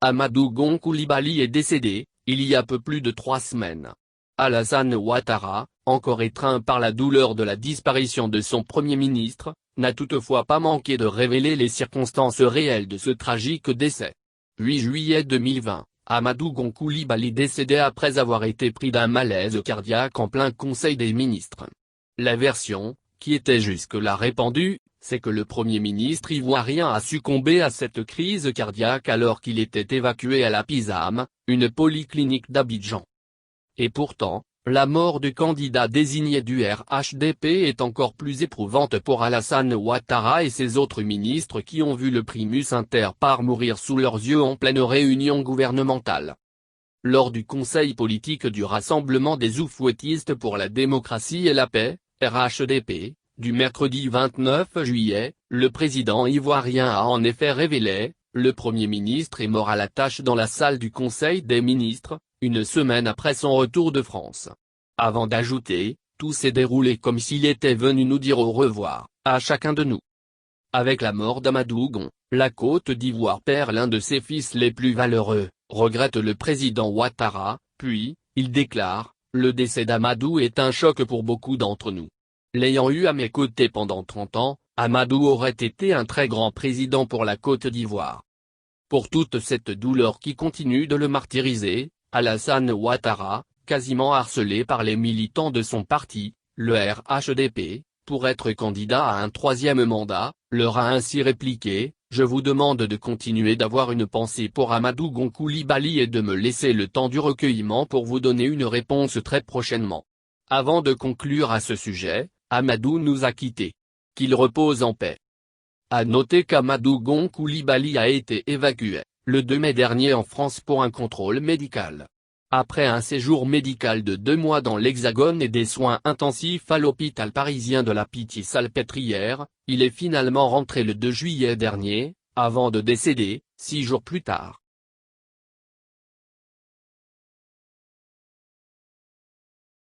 Amadou Gon Coulibaly est décédé, il y a peu plus de 3 semaines. Alassane Ouattara, encore étreint par la douleur de la disparition de son Premier ministre, n'a toutefois pas manqué de révéler les circonstances réelles de ce tragique décès. 8 juillet 2020, Amadou Gon Coulibaly décédé après avoir été pris d'un malaise cardiaque en plein Conseil des ministres. La version, qui était jusque-là répandue, c'est que le Premier ministre ivoirien a succombé à cette crise cardiaque alors qu'il était évacué à la PISAM, une polyclinique d'Abidjan. Et pourtant, la mort du candidat désigné du RHDP est encore plus éprouvante pour Alassane Ouattara et ses autres ministres qui ont vu le primus inter pares mourir sous leurs yeux en pleine réunion gouvernementale. Lors du conseil politique du Rassemblement des Oufouettistes pour la démocratie et la paix, RHDP, du mercredi 29 juillet, le président ivoirien a en effet révélé, le Premier ministre est mort à la tâche dans la salle du Conseil des ministres, une semaine après son retour de France. Avant d'ajouter, tout s'est déroulé comme s'il était venu nous dire au revoir, à chacun de nous. Avec la mort d'Amadou Gon, la Côte d'Ivoire perd l'un de ses fils les plus valeureux, regrette le président Ouattara, puis, il déclare, le décès d'Amadou est un choc pour beaucoup d'entre nous. L'ayant eu à mes côtés pendant 30 ans, Amadou aurait été un très grand président pour la Côte d'Ivoire. Pour toute cette douleur qui continue de le martyriser, Alassane Ouattara, quasiment harcelé par les militants de son parti, le RHDP, pour être candidat à un 3e mandat, leur a ainsi répliqué, « Je vous demande de continuer d'avoir une pensée pour Amadou Gon Coulibaly et de me laisser le temps du recueillement pour vous donner une réponse très prochainement. » Avant de conclure à ce sujet, Amadou nous a quittés. Qu'il repose en paix. À noter qu'Amadou Gon Coulibaly a été évacué, le 2 mai dernier en France pour un contrôle médical. Après un séjour médical de 2 mois dans l'Hexagone et des soins intensifs à l'hôpital parisien de la Pitié-Salpêtrière, il est finalement rentré le 2 juillet dernier, avant de décéder, 6 jours plus tard.